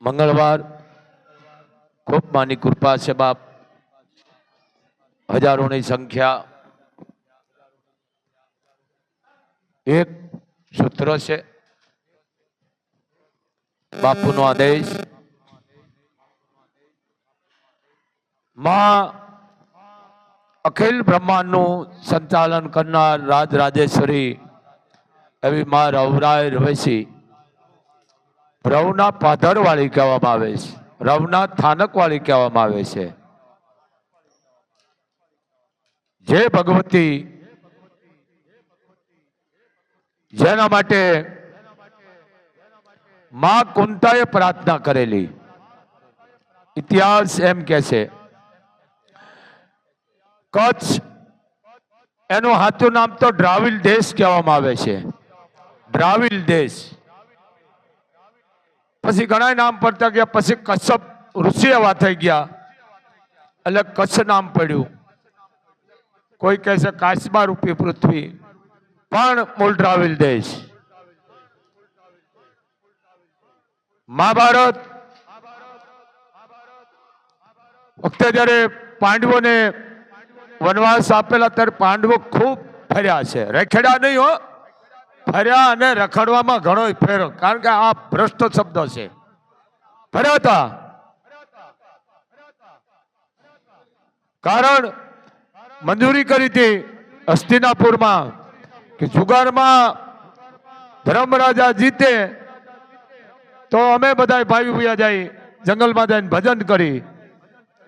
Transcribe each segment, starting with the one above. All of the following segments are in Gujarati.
मंगलवार खूब मानी कृपा से बाप हजारों की संख्या एक सूत्र से बापू नो आदेश मां अखिल ब्रह्मांड नु संचालन करनार राज राजेश्वरी एवं मां रवराय रवेशी रवना पाधर वाली कहेवामां आवे छे, रवना थानक वाली कहेवामां आवे छे। जे भगवती जेना माटे मां कुंताए प्रार्थना करेली, इतिहास एम के छे कच्छ एनु हाथू नाम तो द्राविड़ देश कहेवामां आवे छे, द्राविड़ देश। पछी घणा नाम पड़ता गया, पछी कश्यप ऋषि एवा थई गया એટલે કચ્છ નામ પડ્યું। કોઈ કહે છે કાશ્મા રૂપી પૃથ્વી પણ મૂળ દ્રાવિડ દેશ। મહાભારત વખતે જ્યારે પાંડવોને વનવાસ આપેલા ત્યારે પાંડવો ખૂબ ફર્યા છે, રેખેડા નહીં હો, ફર્યા અને રખડવામાં ઘણો ફેર, કારણ કે આ ભ્રષ્ટ શબ્દ છે। ફર્યા હતા कारण मंजूरी करी थी हस्तिनापुर में कि जुगार में धर्मराजा जीते तो अमे बधाई भाई भैया जाई जंगल में जाए भजन करी,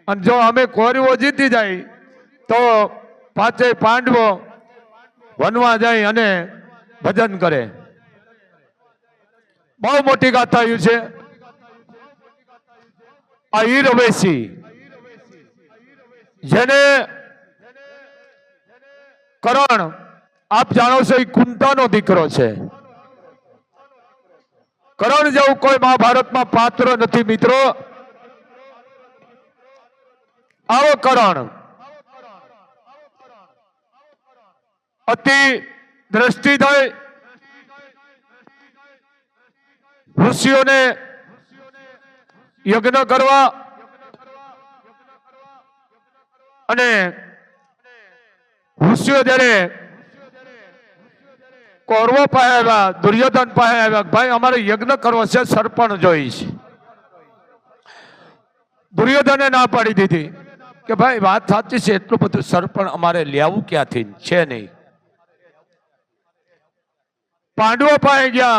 और जो अमे कौरवो जीती जाए तो पांचे पांडवो वनवा जाए अने भजन करे। बहुत मोटी गाथा है। आ रवेशी जेने करण आप जानो छो कुंता नो दीकरो छे। करण जेवुं कोई महाभारत में पात्र नहीं मित्रों। आवो करण अति दृष्टि थई ऋषिओं ने यज्ञ करवा અને ઋષિઓ જ્યારે કૌરવો પાસે આવ્યા, દુર્યોધન પાસે આવ્યા, ભાઈ અમારે યજ્ઞ કરવો છે, સરપણ જોઈશ। દુર્યોધને ના પાડી દીધી કે ભાઈ વાત સાચી છે, એટલું બધું સરપણ અમારે લેવું ક્યાંથી છે નહીં। પાંડવો પાસે ગયા,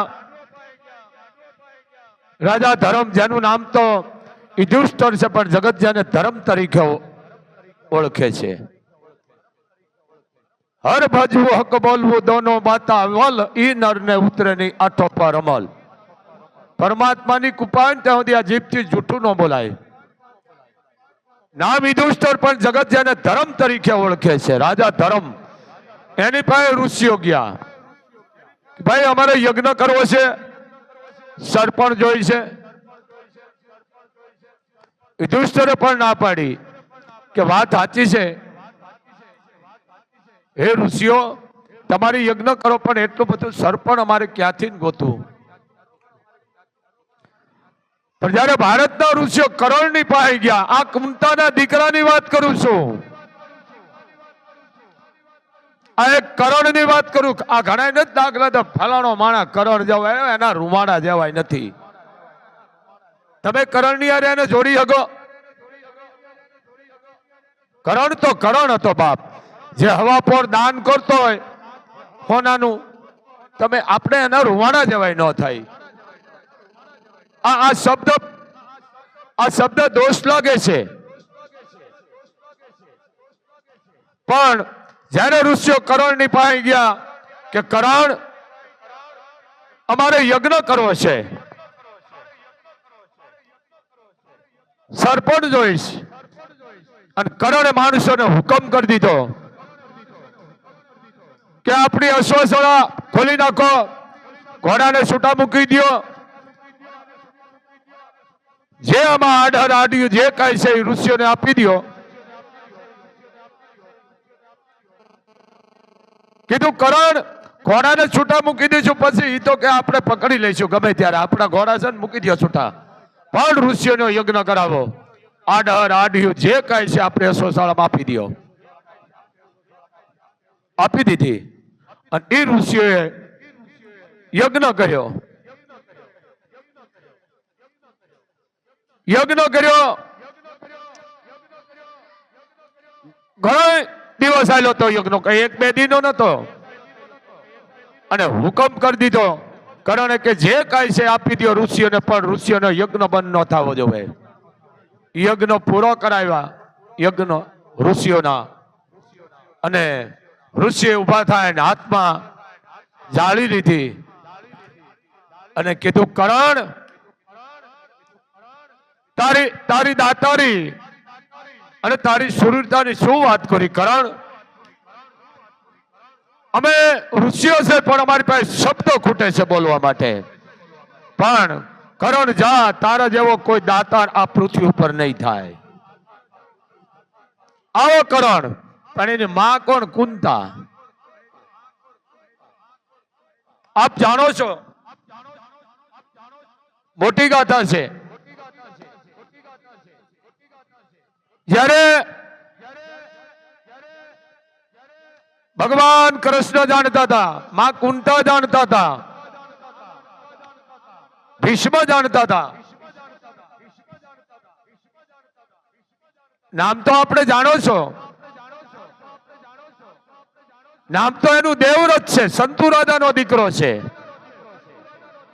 રાજા ધર્મ જેનું નામ તો યુધિષ્ઠિર છે પણ જગત જેને ધર્મ તરીકે ओळखे छे। हर भजवू हक बोलवू दोनों बाता वल ई नर ने उतरे नहीं आठो पर अमल। परमात्मा की कृपा त्या जीभ थी जूठू न बोलाय। नाम युधिष्ठिर पण जगत जेने धर्म तरीके ओळखे छे, राजा धर्म एनी पासे ऋषिओ गया भाई अमारे यज्ञ करवो छे, सरपण जोई छे। युधिष्ठिरे पण ना पाडी के बात साची है। हे ऋषिओ तमारी यज्ञ करो पण एटलुं बधुं सरपण अमारे क्यांथी गोतवुं। पण ज्यारे भारतना ऋषिओ करणनी पासे गया, आ कुंताना दीकरानी वात करूं छुं, आ एक करणनी वात करूं। आ घणाय नथी दाखला तो फलाणो माणा करण जेवा एना रूमाड़ा जेवाय नथी। तमे करणनी हारे एने जोड़ी हगो? करण तो करण हतो बाप, जे हवा पर दान करतो होय होनानु तमे आपणे एना रुवाणा जेवाय न थाय। आ शब्द दोष लागे छे, पण ज्यारे ऋषिओ करणनी पासे गया के करण अमारे यज्ञ करवो छे, सरपण जोईश। करण माणसों ने हुकम कर दीधो कि अपनी अश्वशाला खोली नाखो, घोड़ा ने छूटा मूकी दियो, जे आमा आडर आड्यु जे कई छे ऋषिओं ने आपी दियो। कीधुं करण घोड़ा ने छूटा मूकी दीशुं, पछी ई तो के आपणे पकड़ी लईशुं गमे त्यारे, आपणा घोड़ा छे ने मूकी दियो छूटा। પણ ઋષિઓનો યજ્ઞ કરાવો. આડહર આઢિયું જે કાંઈ છે આપણે અશ્વશાળામાં આપી દો. આપી દીધી. અને એ ઋષિઓએ યજ્ઞ કર્યો. ઘણો દિવસ આવેલો તો યજ્ઞ, કઈ એક બે દિનો નતો. અને હુકમ કરી દીધો કરણે કે જે કાંઈ છે આપી દો ઋષિઓને, પણ ઋષિઓનો યજ્ઞ બંધ ન થવો જોઈએ. યજ્ઞ પૂરો કરાવ્યા, યજ્ઞ ઋષિઓના. અને ઋષિએ ઉભા થાય ને હાથમાં જાળી લીધી અને કીધું, કરણ, તારી દાતારી અને તારી શૂરતાની શું વાત કરી કરણ? અમે ઋષિઓ છે પણ અમારી પાસે શબ્દો ખૂટે છે બોલવા માટે. પણ કરણ જા, તારા જેવો કોઈ દાતાર આ પૃથ્વી ઉપર નહીં થાય. આવો કરણ. પણ એની માં કોણ? કુંતા. આપ જાણો છો, મોટી ગાથા છે. જ્યારે ભગવાન કૃષ્ણ જાણતા હતા, માં કુંતા જાણતા હતા, ભીષ્મ જાણતા હતા. નામ તો આપણે જાણો છો, નામ તો એનું દેવવ્રત છે, સંતુ રાજાનો દીકરો છે.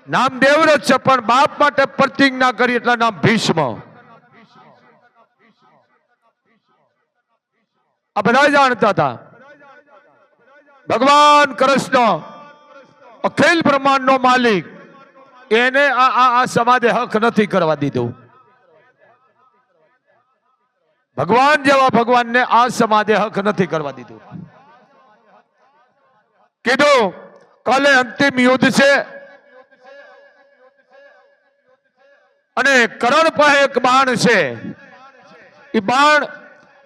નામ દેવવ્રત છે, પણ બાપ માટે પ્રતિજ્ઞા કરી એટલે નામ ભીષ્મ. આ બધા જાણતા હતા. ભગવાન કૃષ્ણ અખિલ બ્રહ્માંડ નો માલિક, એને આ સમાજે હક નથી કરવા દીધું. ભગવાન જેવા ભગવાનને આ સમાજે હક નથી કરવા દીધું. કીધું કાલે અંતિમ યુદ્ધ છે અને કરણ પાસે એક બાણ છે. એ બાણ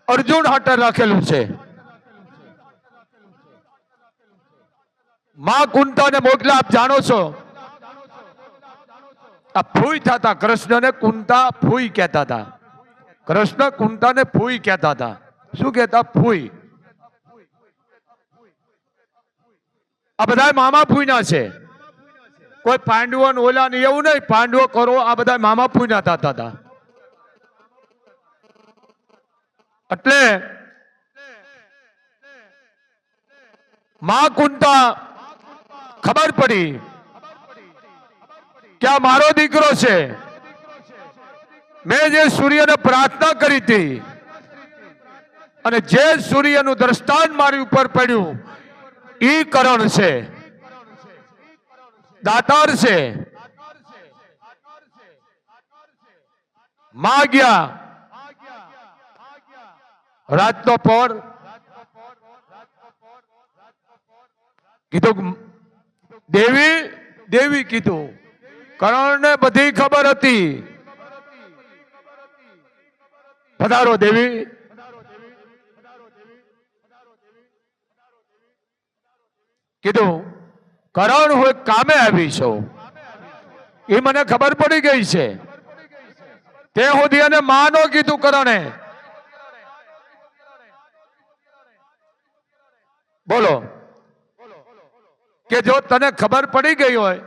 અર્જુન હાટે રાખેલું છે. માં કુંતાને મોકલા. આપ જાણો છો, આ ફૂઈ થતા કૃષ્ણને કુંતા ફૂઈ કહેતા હતા. કૃષ્ણ કુંતાને ફૂઈ કહેતા હતા. શું કહેતા? ફૂઈ. આ બધા મામા ફૂઈના છે. કોઈ પાંડવો ઓલા ને એવું નહીં. પાંડવો કરો આ બધા મામા ફૂઈના થતા હતા. એટલે માં કુંતા ખબર પડી કે આ મારો દીકરો છે. મેં જે સૂર્યને પ્રાર્થના કરી હતી અને જે સૂર્યનું દ્રષ્ટાંત મારી ઉપર પડ્યું, ઈ કરણ છે, દાતાર છે. માં ગયા. રાતનો પોર કીધું, દેવી દેવી કીધું. કરણને બધી ખબર હતી. પધારો દેવી. કીધું, કરણ હું કામે આવી છું, એ મને ખબર પડી ગઈ છે. તે સુધી એને માનો કીધું કરણે. બોલો કે જો તને ખબર પડી ગઈ હોય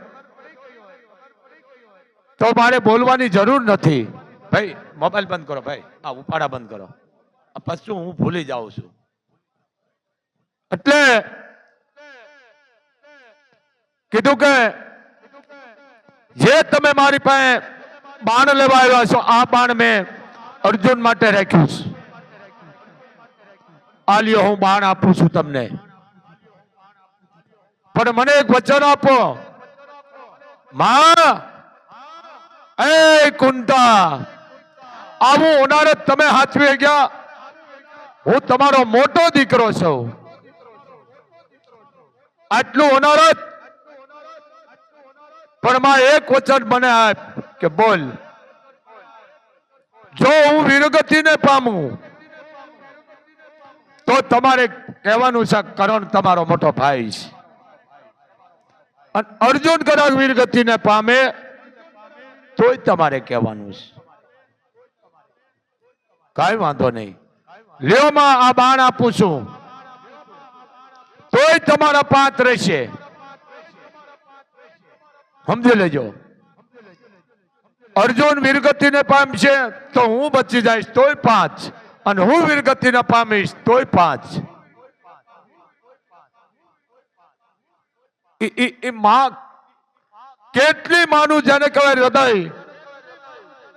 તો મારે બોલવાની જરૂર નથી. ભાઈ મોબાઈલ બંધ કરો, ભાઈ આ ઉપાડા બંધ કરો. પછી હું ભૂલી જાઉં છું. એટલે કીધું કે જે તમે મારી પાસે બાણ લેવા આવ્યા છો, આ બાણ મેં અર્જુન માટે રાખ્યું છે. આ લ્યો, હું બાણ આપું છું તમને, પણ મને એક વચન આપો. માં, એ કુંતા, આવું હોનારત તમે હાથવી ગયા. હું તમારો મોટો દીકરો છું. આટલું હોનારત, પણ માં એક વચન મને આપ કે બોલ. જો હું વીરગતિને પામું તો તમારે કહેવાનું છે કરણ તમારો મોટો ભાઈ છે. અર્જુન કદાચ વીરગતિને પામે તોય તમારે કહેવાનું છે. કાંઈ વાંધો નહીં. લ્યો માં આ બાણ આપું છું, તોય તમારા 5 રહેશે. સમજી લેજો. અર્જુન વીરગતિને પામશે તો હું બચી જઈશ તોય 5, અને હું વીરગતિને પામીશ તોય 5. એ માં કેટલી માનું જેને કહેવાય હૃદય,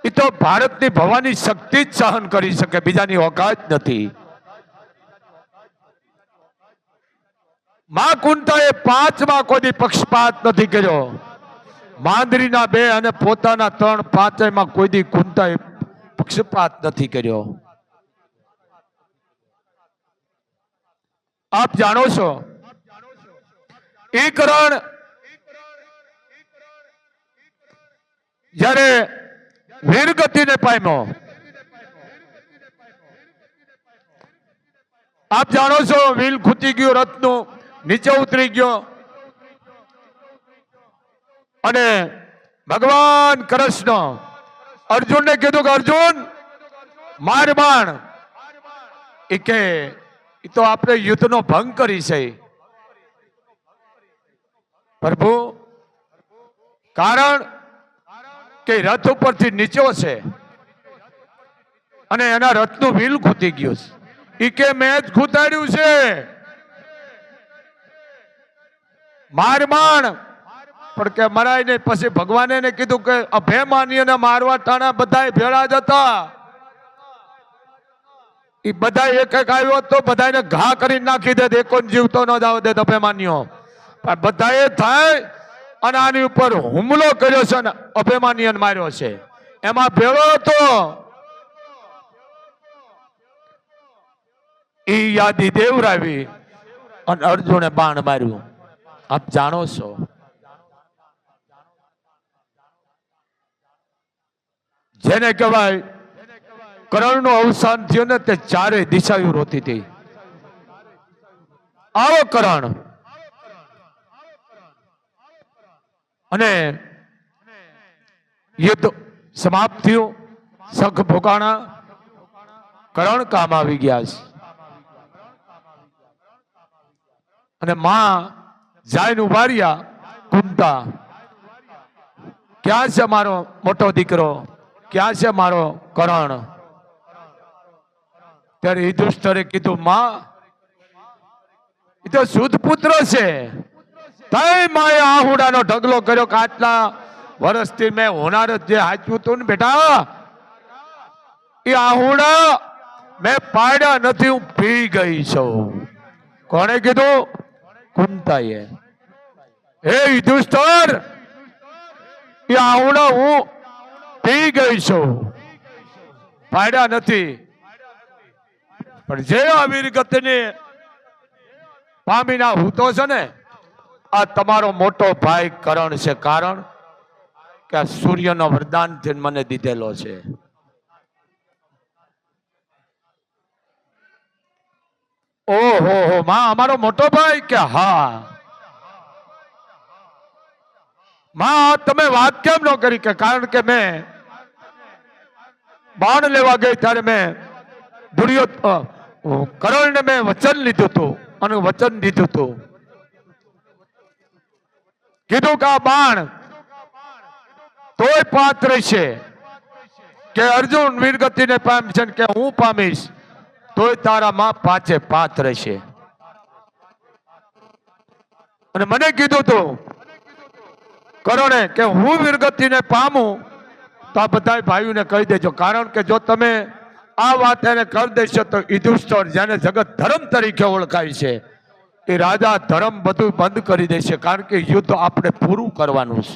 એ તો ભારતની ભવાની શક્તિ જ સહન કરી શકે, બીજાની ઓકાત નથી. માં કુંતાએ 5માં કોઈ પક્ષપાત નથી કર્યો. માંદરીના 2 અને પોતાના 3, 5માં કોઈ દી કુંતાએ પક્ષપાત નથી કર્યો. આપ જાણો છો એ કરણ જ્યારે વીરગતિને પામ્યો, આપ જાણો છો વીલ ખૂટી ગયો, રથનું નીચે ઉતરી ગયો, અને ભગવાન કૃષ્ણ અર્જુનને કીધું કે અર્જુન માર બાણ. એ કે એ તો આપણે યુદ્ધનો ભંગ કરી છે પ્રભુ, કારણ કે રથ ઉપરથી નીચો છે અને એના રથનું વ્હીલ ખૂટી ગયું છે. એ કે મેં જ ખૂતાડ્યું છે. માર બાણ. પણ કે મરાય ને પછી ભગવાને એને કીધું કે અભિમાનીને મારવા ટાણા બધા ભેળા જ હતા. એ બધા એક એક આવ્યો તો બધાને ઘા કરી નાખી દે, એકોને જીવતો ન જાવ દે અભિમાનીઓ. પણ બધાએ થાય અને આની ઉપર હુમલો કર્યો છે અને અભિમાનીને માર્યો છે. એમાં ભેળો હતો. એ યાદી દેવરાવી અને અર્જુને બાણ માર્યું. આપ જાણો છો જેને કહેવાય કરણનું અવસાન થયું ને, તે 4 દિશાઓ રોતી હતી. આવો કરણ. અને યુદ્ધ સમાપ્ત થયું, શંખ ફૂંકાણા, કરણ કામ આવી ગયા છે. અને માં જાઈને ઉભા રહ્યા. કુંતા, ક્યાં છે મારો મોટો દીકરો, ક્યાં છે મારો કરણ? ત્યારે યુધિષ્ઠિરે કીધું માં એ તો શુદ્ધ પુત્ર છે. તઈ માએ આહુડાનો ઢગલો કર્યો કે આટલા વર્ષથી મેં હોનાર જે હાચ્યું હતું ને બેટા, એ આહુડા મેં પાડ્યા નથી, હું પી ગઈ છું. કોણે કીધું? કુંતાએ. હે યુધિષ્ઠિર, એ આહુડા હું પી ગઈ છું, પાડ્યા નથી. પણ જે આ વીરગતિને પામીના હૂતો છે ને, આ તમારો મોટો ભાઈ કરણ છે. કારણ કે આ સૂર્યનો વરદાન મને દીધેલો છે. ઓહો હો માં, અમારો મોટો ભાઈ? કે હા. માં તમે વાત કેમ ન કરી? કે કારણ કે મેં બાણ લેવા ગઈ ત્યારે મેં કરણને મેં વચન લીધું હતું અને વચન દીધું હતું. કીધું કે આ બાણ તોય પાત્ર છે કે અર્જુન વીરગતિને પામશે કે હું પામીશ તોય તારા માં 5 રહેશે. અને મને કીધું તું કરણે કે હું વીરગતિને પામું તો આ બધા ભાઈઓને કહી દેજો. કારણ કે જો તમે આ વાત એને કરી દેશો તો યુધિષ્ઠિર જેને જગત ધર્મ તરીકે ઓળખાય છે, એ રાજા ધર્મ બધું બંધ કરી દેશે. કારણ કે યુદ્ધ આપણે પૂરું કરવાનું છે.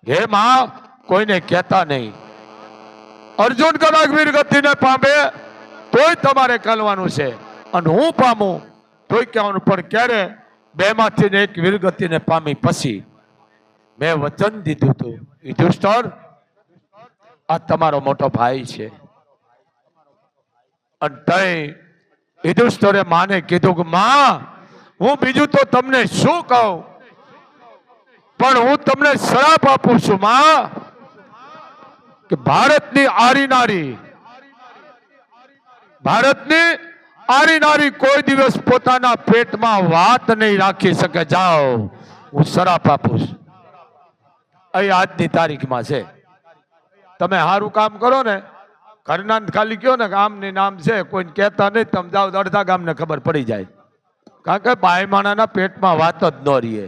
હે માં, કોઈને કહેતા નહીં. અર્જુન કદાચ વીરગતિને પામે તોય તમારે કરવાનું છે, અને હું પામું તોય કહેવાનું. પણ ક્યારે? 2 માંથી એક વીરગતિને પામી પછી મેં વચન દીધું હતું. યુધિષ્ઠિર, આ તમારો મોટો ભાઈ છે. અને તઈ યુધિષ્ઠિરે માને કીધું કે માં, હું બીજું તો તમને શું કહું, પણ હું તમને શ્રાપ આપું છું માં. કે ભારતની આરી નારી કોઈ દિવસ પોતાના પેટમાં વાત નહીં રાખી શકે. જાઓ, હું શરાપ આપું છું. અહીં આજની તારીખમાં છે. તમે સારું કામ કરો ને, ઘરના ખાલી કયો ને ગામ ની નામ છે, કોઈને કહેતા નહીં, તમે જાઓ અડધા ગામને ખબર પડી જાય. કારણ કે બાઈ માણાના પેટમાં વાત જ ન રહીએ.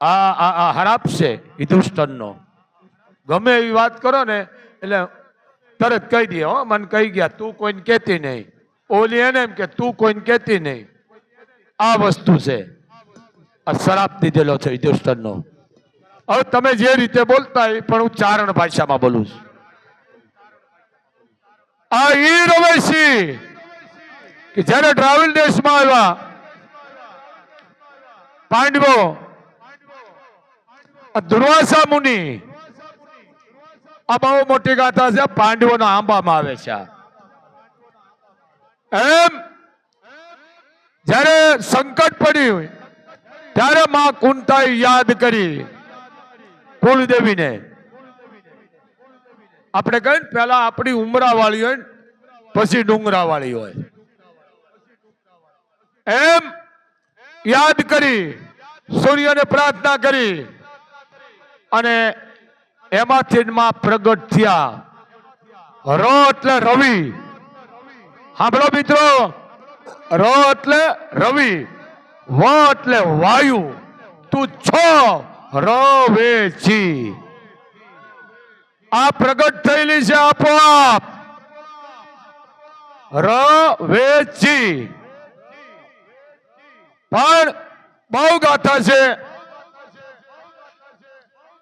આ હરાપ છે હિન્દુસ્તાનનો. ગમે એવી વાત કરો ને એટલે તરત કહી દે, હો મને કહી ગયા, તું કોઈને કહેતી નહીં. ઓલી એને એમ કે તું કોઈને કહેતી નહીં. આ વસ્તુ છે, આ શરાપ દીધેલો છે હિન્દુસ્તાનનો. હવે તમે જે રીતે બોલતા હોય પણ હું ચારણ ભાષામાં બોલું છું. આ ઈ રવેશી કે જયારે ટ્રાવેલ દેશમાં આવ્યા પાંડવો, દુર્વાસા મુનિ, આ બહુ મોટી ગાથા છે, પાંડવોના આંબામાં આવે છે. એમ જયારે સંકટ પડ્યું ત્યારે માં કુંતાએ યાદ કરી કુળદેવીને. આપણે કહીએ ને પેલા આપણી ઉમરા વાળી હોય પછી ડુંગરા વાળી હોય, એમ યાદ કરી સૂર્યને પ્રાર્થના કરી અને એમાંથી માં પ્રગટ થયા. ર એટલે રવિ. સાંભળો મિત્રો, ર એટલે રવિ, વ એટલે વાયુ, તું છો રવેચી. આ પ્રગટ થયેલી છે આપોઆપ. રવેચી પણ બહુ ગાથા છે.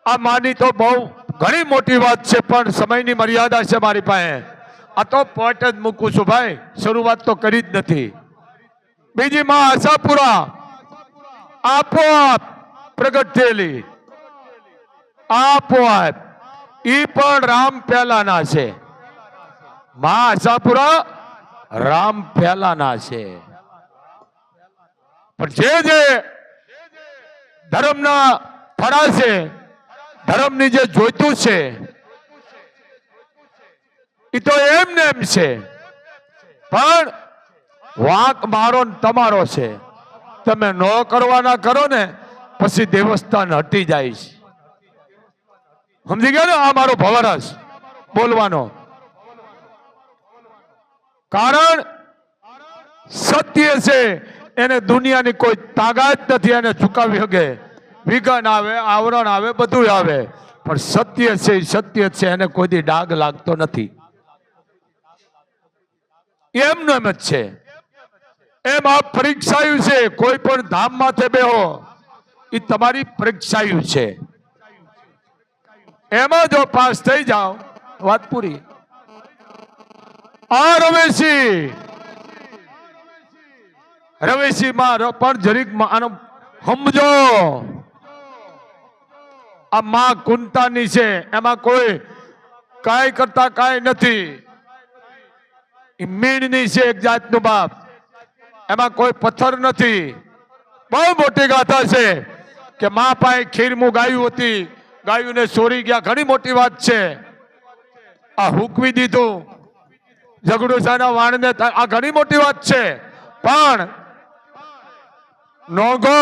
આ માની તો બહુ ઘણી મોટી વાત છે, પણ સમયની મર્યાદા છે મારી પાસે. આ તો પોઈન્ટ જ મૂકું છું ભાઈ, શરૂઆત તો કરી જ નથી. બીજી માં આશાપુરા આપોઆપ પ્રગટ થયેલી, આપોઆપ. ઈ પણ રામ પહેલાના છે. માં આશાપુરા રામ પહેલાના છે. પણ જે ધર્મના ફળા છે, ધર્મની જે જોઈતું છે એ તો એમને એમ છે, પણ વાંક મારો ને તમારો છે. તમે ન કરવાના કરો ને પછી દેવસ્થાન હટી જાય છે. સમજી ગયા ને? આ મારો ભવરસ બોલવાનો કારણ સત્ય છે. એને દુનિયાની કોઈ તાકાત નથી એને ઝુકાવી શકે. વિઘન આવે, આવરણ આવે, બધું આવે, પણ સત્ય છે સત્ય છે, એને કોઈ દી ડાઘ લાગતો નથી. એમનો એમ જ છે. એમ આ પરીક્ષાયું છે. કોઈ પણ ધામ માથે બેહો એ તમારી પરીક્ષાયું છે. એમાં જો પાસ થઈ જાઓ વાત પૂરી. આ રવેશી માં પણ જરીક આનો સમજો. આ માં કુંતાની છે, એમાં કોઈ કાંઈ કરતા કાંઈ નથી. મીણની છે એક જાતનું બાપ, એમાં કોઈ પથ્થર નથી. બહુ મોટી ગાથા છે કે માં પાસે ખીરમું ગાયું હતી, ગાયુંને ચોરી ગયા, ઘણી મોટી વાત છે. આ હુકવી દીધું ઝઘડુસાના વાણને, આ ઘણી મોટી વાત છે. પણ નોંધો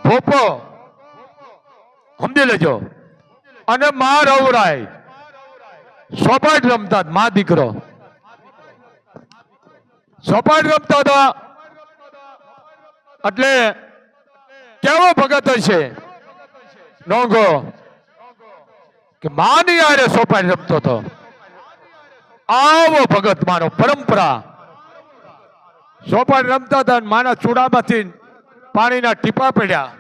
ભોપો સમજી લેજો. અને માં રવરાય સોપાટ રમતા, માં દીકરો સોપાટ રમતા હતા. એટલે કેવો ભગત હશે નોંધો કે માની યારે સોપાટ રમતો હતો. આવો ભગત મારો પરંપરા. સોપાટ રમતા હતા, માના ચૂડામાંથી પાણીના ટીપા પડ્યા.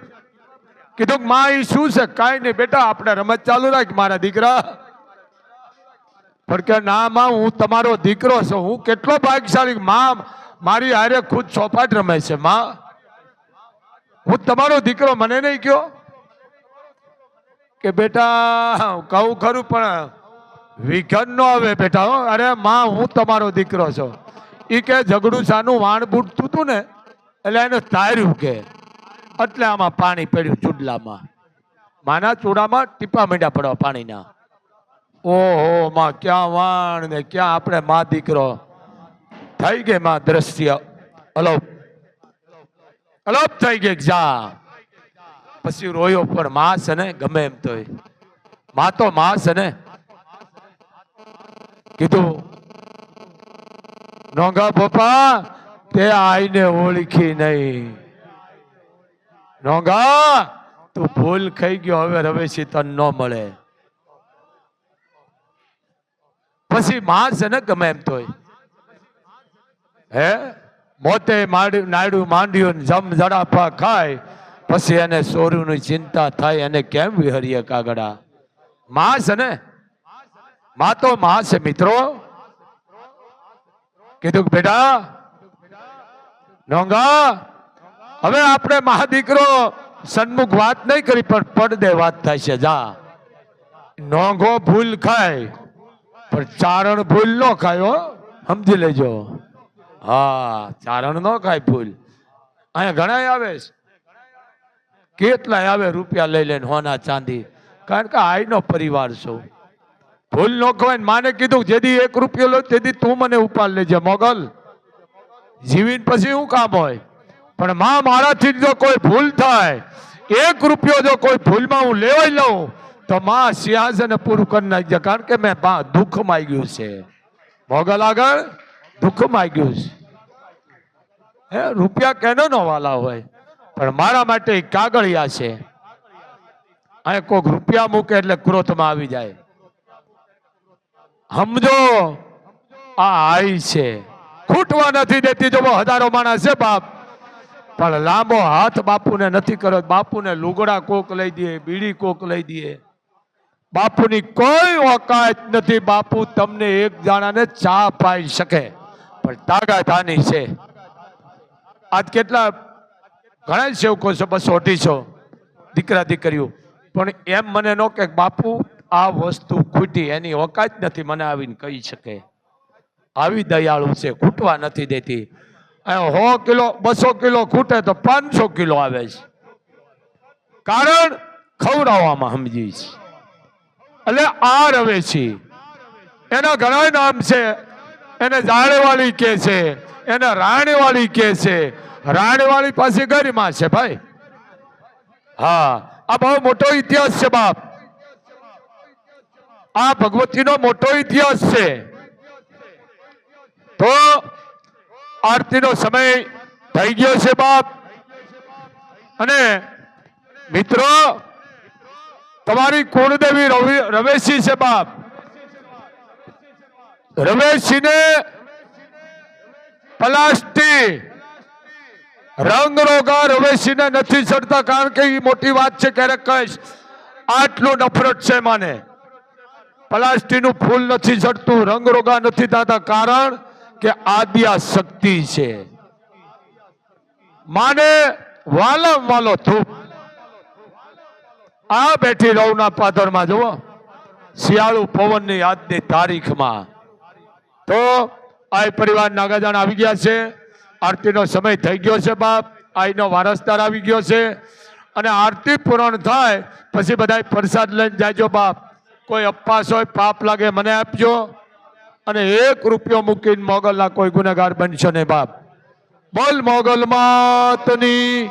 કીધું માં એ શું છે? કાંઈ નહીં બેટા, આપણે રમત ચાલુ રાખ મારા દીકરા. પણ કે ના માં, હું તમારો દીકરો છું, હું કેટલો ભાગ્યશાળી. માં મારી હારે ખુદ સોપાટ રમે છે. માં હું તમારો દીકરો, મને નહીં કયો કે બેટા કહું ખરું પણ વિઘન નો આવે બેટા. અરે માં, હું તમારો દીકરો છું. એ કે ઝઘડું સાનું વાણ બૂટતું હતું ને એટલે એને તાર્યું કે, એટલે આમાં પાણી પડ્યું ચૂડલામાં. માના ચૂડામાં ટીપા મીંડા પડવા પાણીના. ઓહો માં ક્યાં વાણ ને ક્યાં આપણે માં દીકરો થઈ ગઈ માં દ્રશ્ય અલોપ અલોપ થઈ ગઈ જા પછી રોયો પણ માં છે ને ગમે એમ તો માં તો માં છે ને કીધું નોંગા પપ્પા તે આઈને ઓળખી નહીં નોંગા તું ભૂલ ખાઈ ગયો હવે રવેશી તન ન મળે પછી માં છે ને ગમે એમ તો હે મોતે નાયડું માંડ્યું જમ જડાપા ખાય પછી એને સોરુની ચિંતા થાય એને કેમ વિહરીએ કાગડા માં છે ને માં તો માં છે મિત્રો કીધું બેટા નોંગા હવે આપણે મહા દીકરો સન્મુખ વાત નહીં કરી પણ પડદે વાત થાય છે જા નોંગો ભૂલ ખાય પણ ચારણ ભૂલ નો ખાય સમજી લેજો હા ચારણ નો ખાય ભૂલ અહીંયા ઘણા આવે કેટલાય આવે રૂપિયા લઈ લઈને હોના ચાંદી કારણ કે આઈનો પરિવાર છો ભૂલ નો ખવાય માને કીધું જેદી 1 રૂપિયો લો તેદી તું મને ઉપાડ લેજે મોગલ જીવીને પછી શું કામ હોય પણ માં મારાથી જો કોઈ ભૂલ થાય 1 રૂપિયો જો કોઈ ભૂલમાં હું લેવાઈ લઉં તો માં સિંહાસન પૂરું કરી નાખજે કારણ કે મેં દુઃખ માંગ્યું છે મોગલ આગળ દુઃખ માંગ્યું છે હે રૂપિયા કેનો નો વાલા હોય પણ મારા માટે કાગળિયા છે અહીં કોઈક રૂપિયા મૂકે એટલે ક્રોધમાં આવી જાય સમજો આ આઈ છે ખૂટવા નથી દેતી જો હજારો માણસ છે બાપ પણ લાંબો હાથ બાપુને નથી કર્યો બાપુને લુગડા કોક લઈ દે બીડી કોક લઈ દે બાપુની કોઈ ઓકાત નથી બાપુ તમને એક જણાને ચા પાઈ શકે પણ તાગાતાની છે આજ કેટલા ઘણા સેવકો છે 200-250 દીકરા દીકરીઓ પણ એમ મને નો કે બાપુ આ વસ્તુ ખૂટી એની ઓકાત નથી મને આવીને કહી શકે આવી દયાળુ છે ખૂટવા નથી દેતી 100 કિલો 200 કિલો ખૂટે તો 500 કિલો આવે છે કારણ ખવડાવવામાં સમજી છે એટલે આ રવે છે એના ઘણા નામ છે એને જાળેવાળી કે છે એને રાણીવાળી કે છે રાણીવાળી પાસે ગરિમા છે ભાઈ હા આ બહુ મોટો ઇતિહાસ છે બાપ આ ભગવતીનો મોટો ઇતિહાસ છે તો આરતીનો સમય થઈ ગયો છે બાપ અને મિત્રો તમારી કુળદેવી રવેશી છે બાપ રવેશીને પ્લાસ્ટી રંગ રોગા રવેશીને નથી ચડતા કારણ કે એ મોટી વાત છે ક્યારેક કહીશ આટલું નફરત છે માને પ્લાસ્ટીનું ફૂલ નથી ચડતું રંગ રોગા નથી થતા કારણ કે આદ્યા શક્તિ છે માને વાલમ વાલો થૂપ આ બેઠી રવના પાદરમાં જુઓ શિયાળુ પવનની આજની તારીખમાં તો આ પરિવાર નાગાજાન આવી ગયા છે આરતીનો સમય થઈ ગયો છે બાપ આઈનો વારસદાર આવી ગયો છે અને આરતી પૂર્ણ થાય પછી બધા પ્રસાદ લઈને જાજો બાપ કોઈ અપવાસ હોય પાપ લાગે મને આપજો અને 1 રૂપિયો મૂકીને મોગલના કોઈ ગુનેગાર બનશો નહીં બાપ બોલ મોગલ માતની